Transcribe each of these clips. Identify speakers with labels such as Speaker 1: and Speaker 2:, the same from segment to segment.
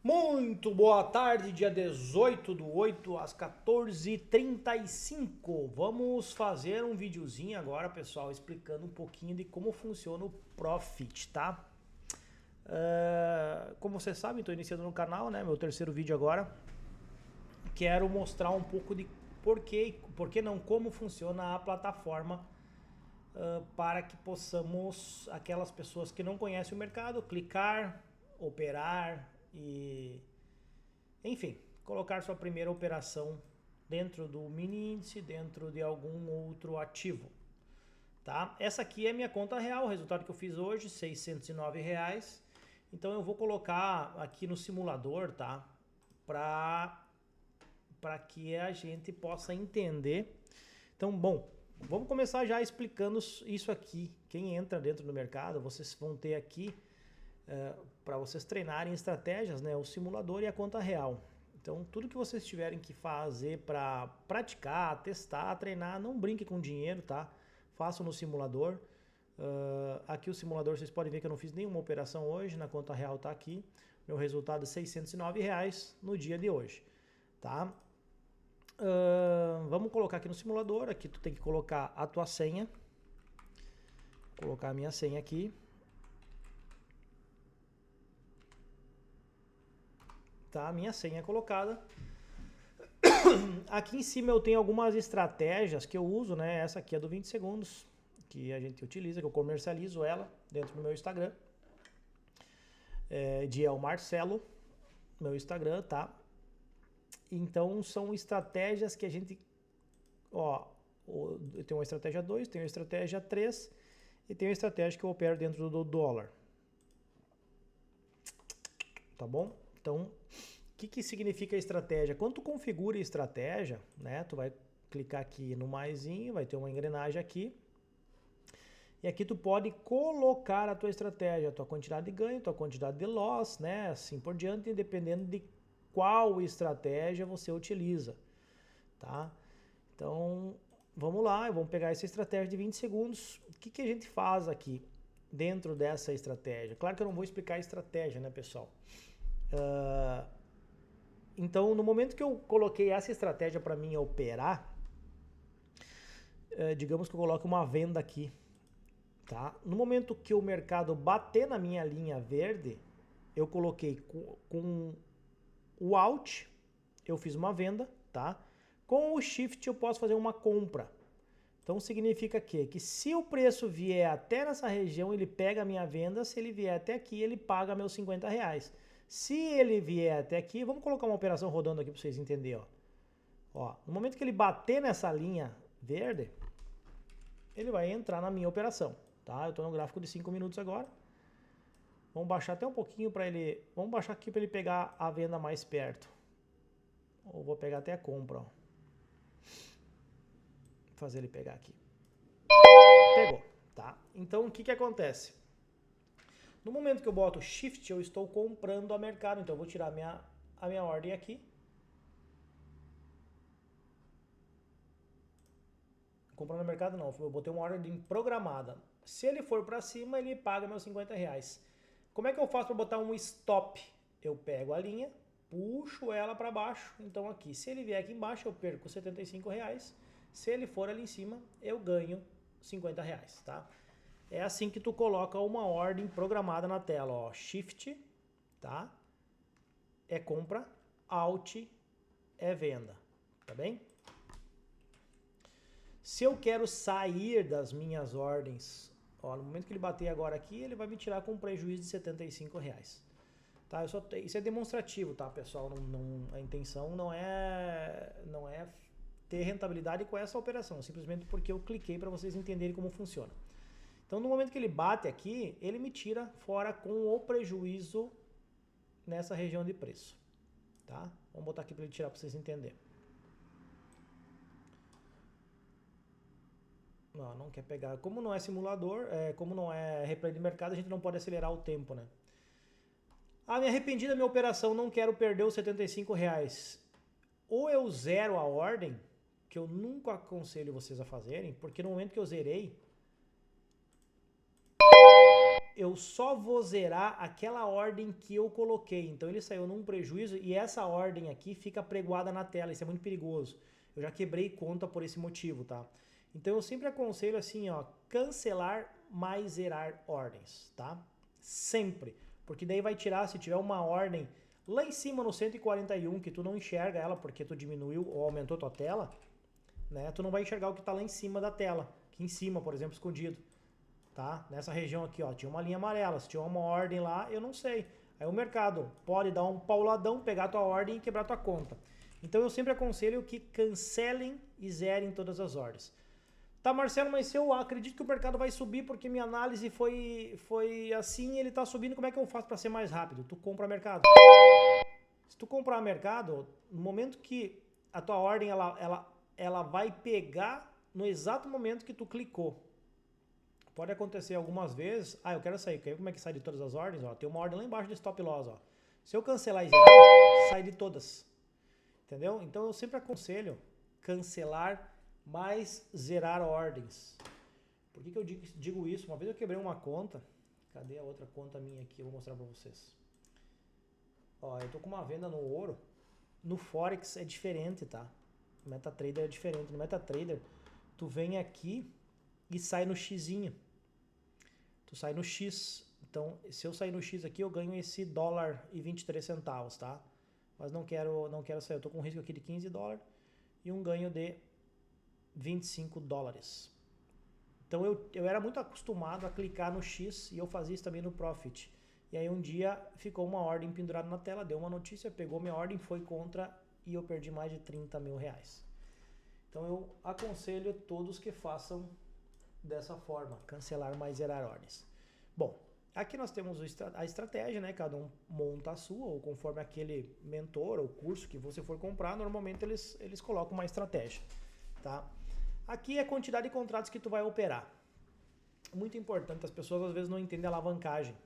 Speaker 1: Muito boa tarde, dia 18 do 8 às 14h35. Vamos fazer um videozinho agora, pessoal, explicando um pouquinho de como funciona o Profit, tá? Como vocês sabem, estou iniciando no canal, né? Meu terceiro vídeo agora. Quero mostrar um pouco de por que não, como funciona a plataforma para que possamos, aquelas pessoas que não conhecem o mercado, clicar, operar e enfim, colocar sua primeira operação dentro do mini índice, dentro de algum outro ativo, tá? Essa aqui é minha conta real, o resultado que eu fiz hoje, R$ 609. Então eu vou colocar aqui no simulador, tá? Para que a gente possa entender. Então, bom, vamos começar já explicando isso aqui. Quem entra dentro do mercado, vocês vão ter aqui para vocês treinarem estratégias, né? O simulador e a conta real. Então, tudo que vocês tiverem que fazer para praticar, testar, treinar, não brinque com dinheiro, tá? Façam no simulador. Aqui o simulador, vocês podem ver que eu não fiz nenhuma operação hoje, na conta real tá aqui. Meu resultado é R$ 609 no dia de hoje, tá? Vamos colocar aqui no simulador, aqui tu tem que colocar a tua senha. Vou colocar a minha senha aqui. Tá, a minha senha é colocada. Aqui em cima eu tenho algumas estratégias que eu uso, né? Essa aqui é do 20 segundos, que a gente utiliza, que eu comercializo ela dentro do meu Instagram. De El Marcelo, meu Instagram, tá? Então são estratégias que a gente, eu tenho uma estratégia 2, tenho uma estratégia 3 e tenho uma estratégia que eu opero dentro do dólar. Tá bom? Então, o que significa a estratégia? Quando tu configura a estratégia, né, tu vai clicar aqui no maisinho, vai ter uma engrenagem aqui. E aqui tu pode colocar a tua estratégia, a tua quantidade de ganho, a tua quantidade de loss, né, assim por diante, dependendo de qual estratégia você utiliza, tá? Então, vamos lá, vamos pegar essa estratégia de 20 segundos. O que a gente faz aqui dentro dessa estratégia? Claro que eu não vou explicar a estratégia, né, pessoal? Então, no momento que eu coloquei essa estratégia para mim operar, digamos que eu coloque uma venda aqui, tá? No momento que o mercado bater na minha linha verde, eu coloquei com o Alt, eu fiz uma venda, tá? Com o Shift eu posso fazer uma compra. Então significa que se o preço vier até nessa região, ele pega a minha venda, se ele vier até aqui, ele paga meus R$ 50. Se ele vier até aqui, vamos colocar uma operação rodando aqui para vocês entenderem. No momento que ele bater nessa linha verde, ele vai entrar na minha operação. Tá? Eu estou no gráfico de 5 minutos agora. Vamos baixar até um pouquinho para ele. Vamos baixar aqui para ele pegar a venda mais perto. Ou vou pegar até a compra. Vou fazer ele pegar aqui. Pegou. Tá? Então o que acontece? No momento que eu boto Shift, eu estou comprando a mercado. Então eu vou tirar a minha ordem aqui. Comprando no mercado não, eu botei uma ordem programada. Se ele for para cima, ele paga meus R$ 50. Como é que eu faço para botar um stop? Eu pego a linha, puxo ela para baixo. Então aqui, se ele vier aqui embaixo, eu perco R$ 75. Se ele for ali em cima, eu ganho R$ 50, tá? É assim que tu coloca uma ordem programada na tela, ó. Shift, tá? É compra, Alt é venda, tá bem? Se eu quero sair das minhas ordens, no momento que ele bater agora aqui, ele vai me tirar com um prejuízo de R$ 75. Tá? Isso é demonstrativo, tá, pessoal? A intenção não é ter rentabilidade com essa operação, simplesmente porque eu cliquei para vocês entenderem como funciona. Então, no momento que ele bate aqui, ele me tira fora com o prejuízo nessa região de preço. Tá? Vamos botar aqui para ele tirar para vocês entenderem. Não quer pegar. Como não é simulador, como não é replay de mercado, a gente não pode acelerar o tempo, né? Me arrependi da minha operação, não quero perder os R$ 75. Ou eu zero a ordem, que eu nunca aconselho vocês a fazerem, porque no momento que eu zerei, só vou zerar aquela ordem que eu coloquei. Então ele saiu num prejuízo e essa ordem aqui fica pregoada na tela. Isso é muito perigoso. Eu já quebrei conta por esse motivo, tá? Então eu sempre aconselho assim, ó, cancelar mais zerar ordens, tá? Sempre. Porque daí vai tirar, se tiver uma ordem lá em cima no 141 que tu não enxerga ela porque tu diminuiu ou aumentou tua tela, né? Tu não vai enxergar o que tá lá em cima da tela. Aqui em cima, por exemplo, escondido. Tá? Nessa região aqui, ó, tinha uma linha amarela, se tinha uma ordem lá, eu não sei. Aí o mercado pode dar um pauladão, pegar tua ordem e quebrar tua conta. Então eu sempre aconselho que cancelem e zerem todas as ordens. Tá, Marcelo, mas se eu acredito que o mercado vai subir porque minha análise foi assim, ele tá subindo, como é que eu faço para ser mais rápido? Tu compra mercado. Se tu comprar mercado, no momento que a tua ordem ela vai pegar no exato momento que tu clicou. Pode acontecer algumas vezes, eu quero sair, como é que sai de todas as ordens? Ó, tem uma ordem lá embaixo do stop loss, ó. Se eu cancelar e zerar, sai de todas. Entendeu? Então eu sempre aconselho cancelar mais zerar ordens. Por que eu digo isso? Uma vez eu quebrei uma conta, cadê a outra conta minha aqui? Eu vou mostrar pra vocês. Ó, eu tô com uma venda no ouro, no Forex é diferente, tá? No MetaTrader é diferente. No MetaTrader, tu vem aqui e sai no xizinho. Tu sai no X. Então, se eu sair no X aqui, eu ganho esse $1,23, tá? Mas não quero sair. Eu tô com um risco aqui de $15 e um ganho de $25. Então, eu era muito acostumado a clicar no X e eu fazia isso também no Profit. E aí um dia ficou uma ordem pendurada na tela, deu uma notícia, pegou minha ordem, foi contra e eu perdi mais de 30 mil reais. Então, eu aconselho todos que façam dessa forma, cancelar mais zerar ordens. Bom, aqui nós temos a estratégia, né? Cada um monta a sua, ou conforme aquele mentor ou curso que você for comprar, normalmente eles colocam uma estratégia, tá? Aqui é a quantidade de contratos que tu vai operar. Muito importante, as pessoas às vezes não entendem a alavancagem.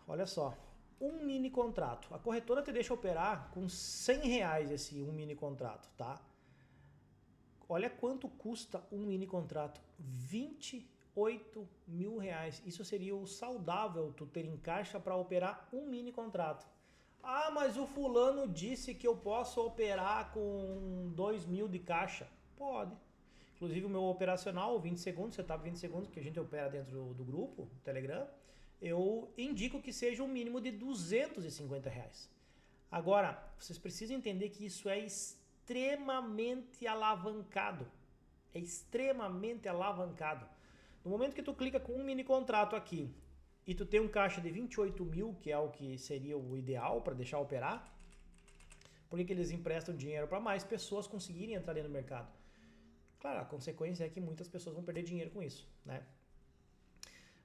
Speaker 1: Olha só, um mini contrato. A corretora te deixa operar com R$100 esse um mini contrato, tá? Olha quanto custa um mini contrato, R$28 mil. Isso seria o saudável tu ter em caixa para operar um mini contrato. Ah, mas o fulano disse que eu posso operar com 2 mil de caixa. Pode. Inclusive o meu operacional, 20 segundos, setup 20 segundos, que a gente opera dentro do grupo, Telegram, eu indico que seja um mínimo de R$250. Agora, vocês precisam entender que isso é extremamente alavancado. É extremamente alavancado. No momento que tu clica com um mini contrato aqui e tu tem um caixa de 28 mil, que é o que seria o ideal para deixar operar, por que eles emprestam dinheiro para mais pessoas conseguirem entrar dentro do mercado? Claro, a consequência é que muitas pessoas vão perder dinheiro com isso, né?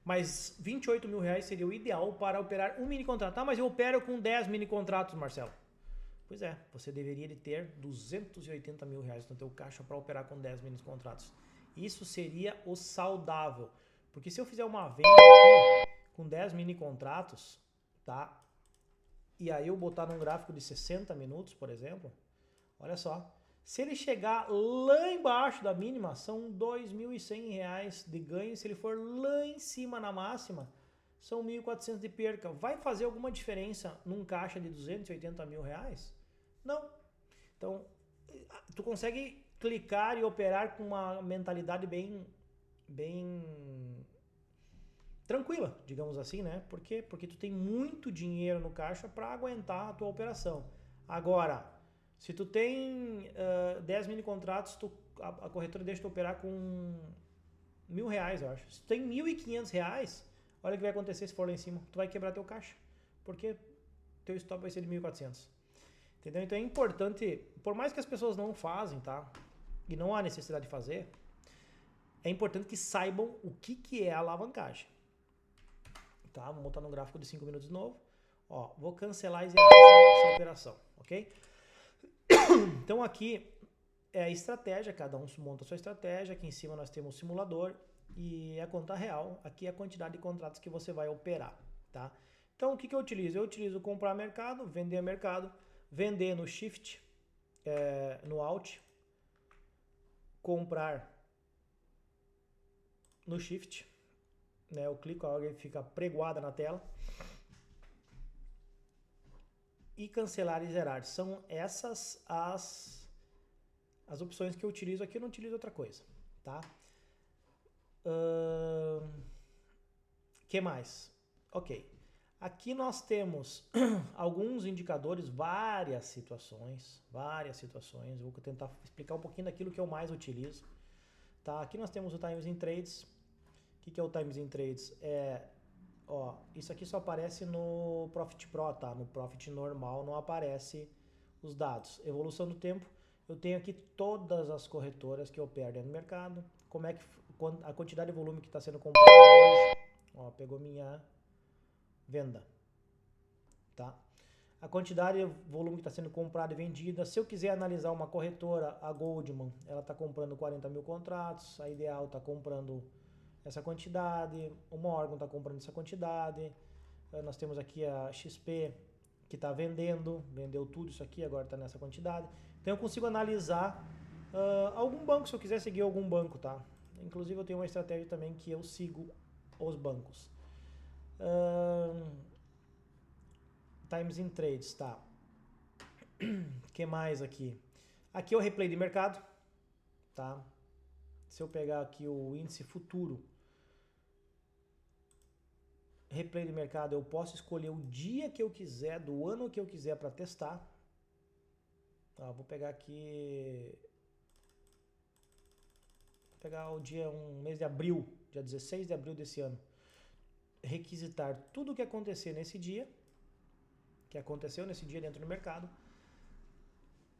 Speaker 1: Mas 28 mil reais seria o ideal para operar um mini contrato. Ah, mas eu opero com 10 mini contratos, Marcelo. Pois é, você deveria de ter 280 mil reais no teu caixa para operar com 10 mini contratos. Isso seria o saudável. Porque se eu fizer uma venda aqui com 10 mini contratos, tá? E aí eu botar num gráfico de 60 minutos, por exemplo, olha só. Se ele chegar lá embaixo da mínima, são R$2.100 de ganho. Se ele for lá em cima na máxima, são 1.400 de perca. Vai fazer alguma diferença num caixa de 280 mil reais? Não. Então, tu consegue clicar e operar com uma mentalidade bem tranquila, digamos assim, né? Por quê? Porque tu tem muito dinheiro no caixa para aguentar a tua operação. Agora, se tu tem 10 mini contratos, a corretora deixa tu operar com R$1.000, eu acho. Se tu tem R$1.500, olha o que vai acontecer se for lá em cima. Tu vai quebrar teu caixa. Porque teu stop vai ser de 1.400. Entendeu? Então é importante, por mais que as pessoas não fazem, tá? E não há necessidade de fazer, é importante que saibam o que é a alavancagem. Tá? Vamos botar no gráfico de 5 minutos de novo. Ó, vou cancelar e zerar essa operação, ok? Então aqui é a estratégia, cada um monta a sua estratégia. Aqui em cima nós temos o simulador e a conta real. Aqui é a quantidade de contratos que você vai operar, tá? Então o que eu utilizo? Eu utilizo comprar mercado, vender no Shift, no Alt, comprar no Shift, né? Eu clico, a ordem fica pregoada na tela. E cancelar e zerar. São essas as opções que eu utilizo aqui. Eu não utilizo outra coisa, tá? Que mais? Ok. Aqui nós temos alguns indicadores, várias situações. Eu vou tentar explicar um pouquinho daquilo que eu mais utilizo. Tá? Aqui nós temos o Times in Trades. O que é o Times in Trades? Isso aqui só aparece no Profit Pro, tá? No Profit normal não aparece os dados. Evolução do tempo, eu tenho aqui todas as corretoras que operam no mercado, a quantidade de volume que está sendo comprado hoje. Pegou minha venda, tá? A quantidade de volume que está sendo comprado e vendida. Se eu quiser analisar uma corretora, a Goldman, ela está comprando 40 mil contratos, a Ideal está comprando essa quantidade, o Morgan está comprando essa quantidade, nós temos aqui a XP que está vendeu tudo isso aqui, agora está nessa quantidade. Então eu consigo analisar algum banco, se eu quiser seguir algum banco, tá? Inclusive eu tenho uma estratégia também que eu sigo os bancos. Times in Trades, tá? O que mais aqui? Aqui é o replay de mercado, tá? Se eu pegar aqui o índice futuro, replay de mercado, eu posso escolher o dia que eu quiser, do ano que eu quiser para testar. Vou pegar aqui, um mês de abril, dia 16 de abril desse ano. Requisitar tudo o que acontecer nesse dia, que aconteceu nesse dia dentro do mercado,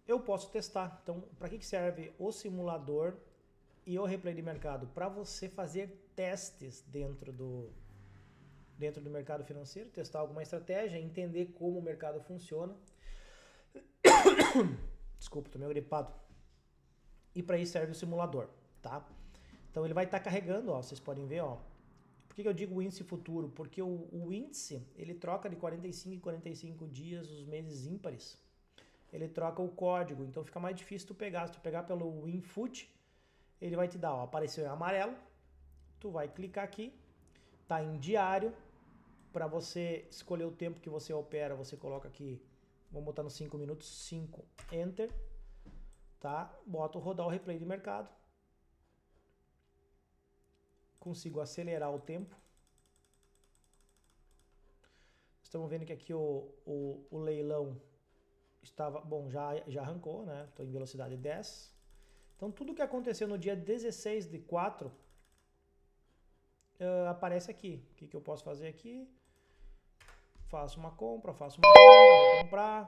Speaker 1: eu posso testar. Então, para que serve o simulador e o replay de mercado? Para você fazer testes dentro do mercado financeiro, testar alguma estratégia, entender como o mercado funciona. Desculpa, tô meio gripado. E para isso serve o simulador, tá? Então ele vai estar carregando, vocês podem ver, Por que eu digo índice futuro? Porque o índice, ele troca de 45 em 45 dias os meses ímpares. Ele troca o código, então fica mais difícil tu pegar. Se tu pegar pelo WinFoot, ele vai te dar, apareceu em amarelo, tu vai clicar aqui, tá em diário. Para você escolher o tempo que você opera, você coloca aqui, vamos botar nos 5 minutos, 5, Enter, tá? Boto rodar o replay de mercado. Consigo acelerar o tempo. Estamos vendo que aqui o leilão estava, já arrancou, né? Estou em velocidade 10. Então tudo que aconteceu no dia 16 de 4 aparece aqui. O que eu posso fazer aqui? Faço uma compra, faço uma venda, vou comprar.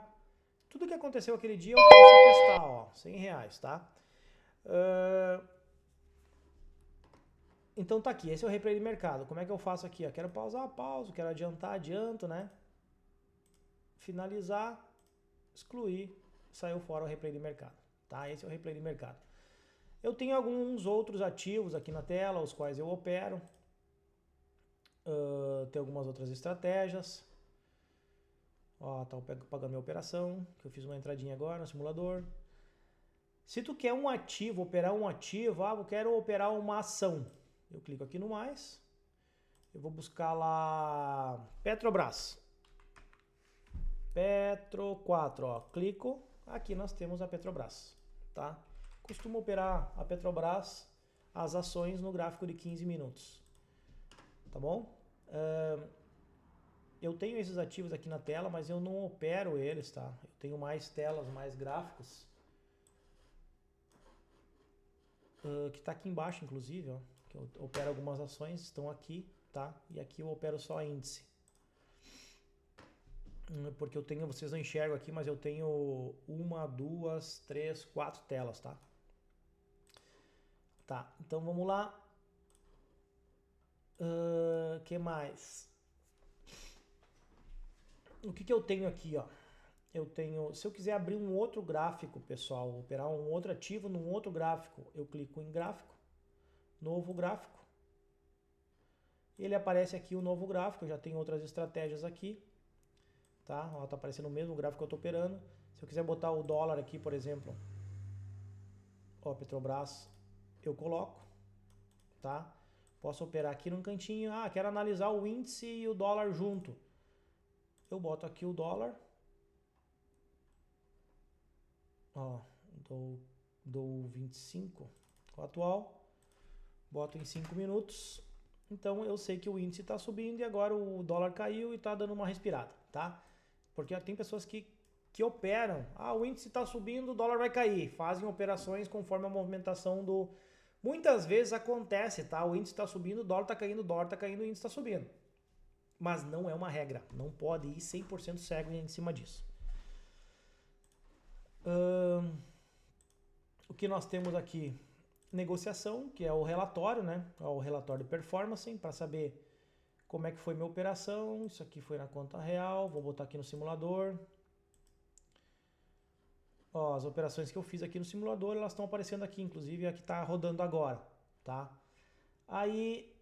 Speaker 1: Tudo que aconteceu aquele dia eu posso testar, R$100, tá? Então tá aqui, esse é o replay de mercado. Como é que eu faço aqui? Quero pausar, pauso, quero adiantar, adianto, né? Finalizar, excluir, saiu fora o replay de mercado, tá? Esse é o replay de mercado. Eu tenho alguns outros ativos aqui na tela, os quais eu opero. Tem algumas outras estratégias. Tá pagando minha operação, que eu fiz uma entradinha agora no simulador. Se tu quer um ativo, operar um ativo, eu quero operar uma ação. Eu clico aqui no mais. Eu vou buscar lá Petrobras. Petro 4, clico. Aqui nós temos a Petrobras, tá? Costumo operar a Petrobras, as ações no gráfico de 15 minutos. Tá bom? Eu tenho esses ativos aqui na tela, mas eu não opero eles, tá? Eu tenho mais telas, mais gráficos. Que está aqui embaixo, inclusive, que eu opero algumas ações, estão aqui, tá? E aqui eu opero só índice. Porque eu tenho, vocês não enxergam aqui, mas eu tenho 1, 2, 3, 4 telas, tá? Tá, então vamos lá. Que mais? O que eu tenho aqui, Eu tenho, se eu quiser abrir um outro gráfico, pessoal, operar um outro ativo num outro gráfico, eu clico em gráfico, novo gráfico. Ele aparece aqui o novo gráfico, eu já tenho outras estratégias aqui, tá? Tá aparecendo o mesmo gráfico que eu tô operando. Se eu quiser botar o dólar aqui, por exemplo, Petrobras, eu coloco, tá? Posso operar aqui num cantinho. Ah, quero analisar o índice e o dólar junto. Eu boto aqui o dólar. Ó, dou 25, o atual. Boto em 5 minutos. Então eu sei que o índice está subindo e agora o dólar caiu e está dando uma respirada, tá? Porque tem pessoas que operam. Ah, o índice está subindo, o dólar vai cair. Fazem operações conforme a movimentação do... Muitas vezes acontece, tá? O índice está subindo, o dólar está caindo, o índice está subindo. Mas não é uma regra. Não pode ir 100% cego em cima disso. O que nós temos aqui? Negociação, que é o relatório, né? É o relatório de performance, para saber como é que foi minha operação. Isso aqui foi na conta real. Vou botar aqui no simulador. Ó, as operações que eu fiz aqui no simulador, elas estão aparecendo aqui, inclusive a que está rodando agora, tá? Aí,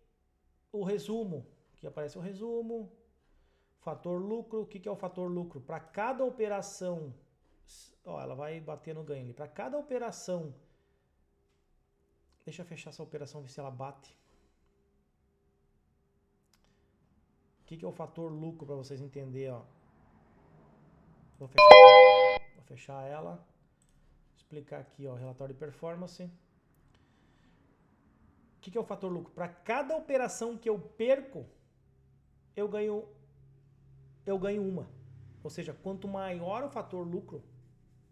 Speaker 1: o resumo, aqui aparece o resumo. Fator lucro, o que é o fator lucro? Para cada operação, ó, ela vai bater no ganho ali. Para cada operação, deixa eu fechar essa operação, ver se ela bate. O que é o fator lucro para vocês entenderem, ó. Vou fechar aqui. Vou fechar ela. Explicar aqui, ó, relatório de performance. O que é o fator lucro? Para cada operação que eu perco, eu ganho uma. Ou seja, quanto maior o fator lucro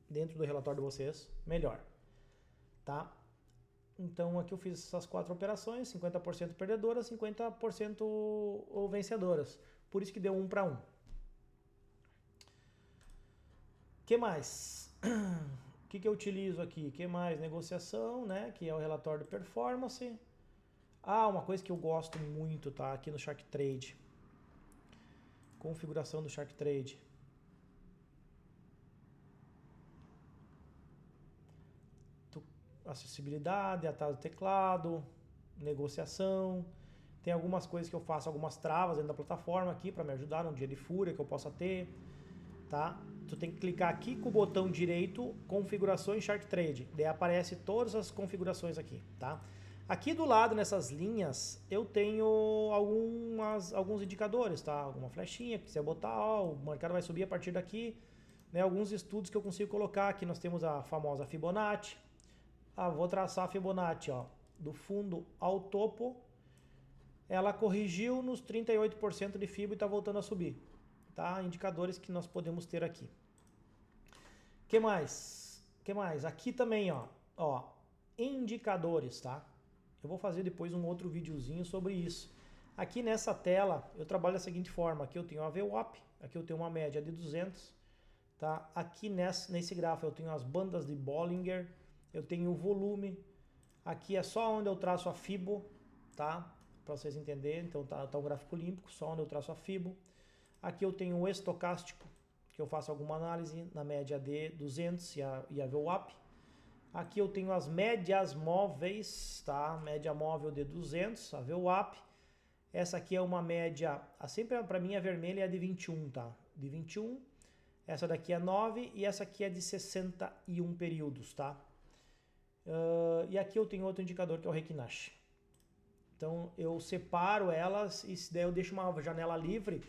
Speaker 1: dentro do relatório de vocês, melhor. Tá? Então aqui eu fiz essas 4 operações, 50% perdedoras, 50% vencedoras. Por isso que deu 1 para 1. O que mais? O que eu utilizo aqui? O que mais? Negociação, né? Que é o relatório de performance. Ah, uma coisa que eu gosto muito, tá? Aqui no Shark Trade. Configuração do Shark Trade. Acessibilidade, atalho do teclado, negociação. Tem algumas coisas que eu faço, algumas travas dentro da plataforma aqui para me ajudar num dia de fúria que eu possa ter, tá? Tu tem que clicar aqui com o botão direito, configurações Shark Trade. Daí aparece todas as configurações aqui, tá? Aqui do lado, nessas linhas, eu tenho alguns indicadores, tá? Alguma flechinha que quiser botar, ó, o mercado vai subir a partir daqui, né? Alguns estudos que eu consigo colocar. Aqui nós temos a famosa Fibonacci. Ah, vou traçar a Fibonacci, ó, do fundo ao topo. Ela corrigiu nos 38% de FIBO e está voltando a subir. Tá? Indicadores que nós podemos ter aqui. Que mais? Que mais? Aqui também, ó, indicadores, tá? Eu vou fazer depois um outro videozinho sobre isso. Aqui nessa tela, eu trabalho da seguinte forma. Aqui eu tenho a VWAP, aqui eu tenho uma média de 200, tá? Aqui nesse gráfico eu tenho as bandas de Bollinger, eu tenho o volume. Aqui é só onde eu traço a FIBO, tá? Para vocês entenderem. Então tá um gráfico olímpico, só onde eu traço a FIBO. Aqui eu tenho o estocástico, que eu faço alguma análise na média de 200 e a VWAP. Aqui eu tenho as médias móveis, tá? Média móvel de 200, a VWAP. Essa aqui é uma média, sempre para mim a vermelha é de 21, tá? De 21. Essa daqui é 9 e essa aqui é de 61 períodos, tá? E aqui eu tenho outro indicador que é o Reikinashi. Então eu separo elas e daí eu deixo uma janela livre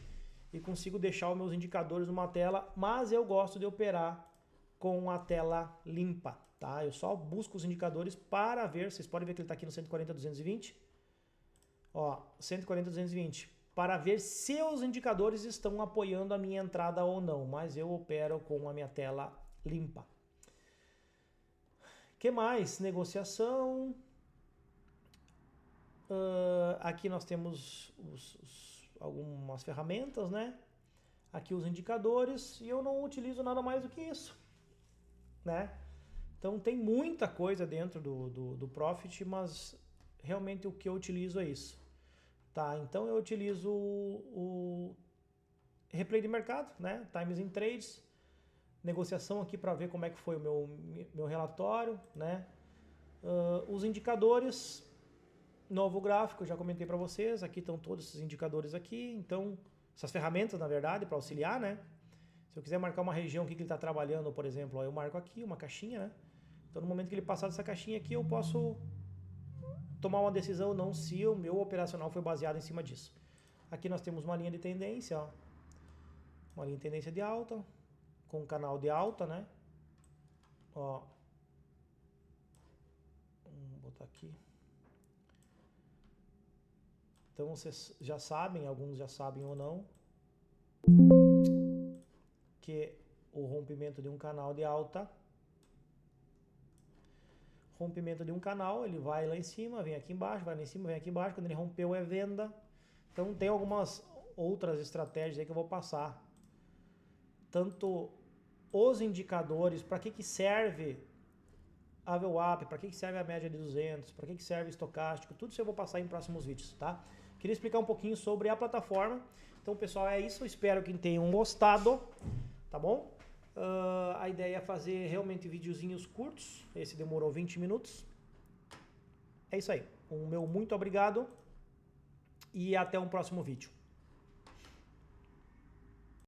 Speaker 1: e consigo deixar os meus indicadores numa tela, mas eu gosto de operar com a tela limpa, tá? Eu só busco os indicadores para ver, vocês podem ver que ele está aqui no 140-220, ó, 140-220, para ver se os indicadores estão apoiando a minha entrada ou não, mas eu opero com a minha tela limpa. Que mais? Negociação. Aqui nós temos algumas ferramentas, né? Aqui os indicadores e eu não utilizo nada mais do que isso, né? Então tem muita coisa dentro do Profit, mas realmente o que eu utilizo é isso, tá? Então eu utilizo o replay de mercado, né? Times in Trades, negociação aqui para ver como é que foi o meu relatório, né? Os indicadores, novo gráfico, já comentei para vocês, aqui estão todos esses indicadores aqui, então, essas ferramentas, na verdade, para auxiliar, né? Se eu quiser marcar uma região que ele está trabalhando, por exemplo, ó, eu marco aqui uma caixinha, né? Então, no momento que ele passar dessa caixinha aqui, eu posso tomar uma decisão não se o meu operacional foi baseado em cima disso. Aqui nós temos uma linha de tendência, ó. Uma linha de tendência de alta, com um canal de alta, né? Ó. Vou botar aqui. Então vocês já sabem, alguns já sabem ou não, que o rompimento de um canal de alta, rompimento de um canal, ele vai lá em cima, vem aqui embaixo, vai lá em cima, vem aqui embaixo, quando ele rompeu é venda. Então tem algumas outras estratégias aí que eu vou passar. Tanto os indicadores, para que serve a VWAP, para que serve a média de 200, para que serve o estocástico, tudo isso eu vou passar em próximos vídeos, tá? Queria explicar um pouquinho sobre a plataforma. Então, pessoal, é isso. Eu espero que tenham gostado, tá bom? A ideia é fazer realmente videozinhos curtos. Esse demorou 20 minutos. É isso aí. Um meu muito obrigado e até um próximo vídeo.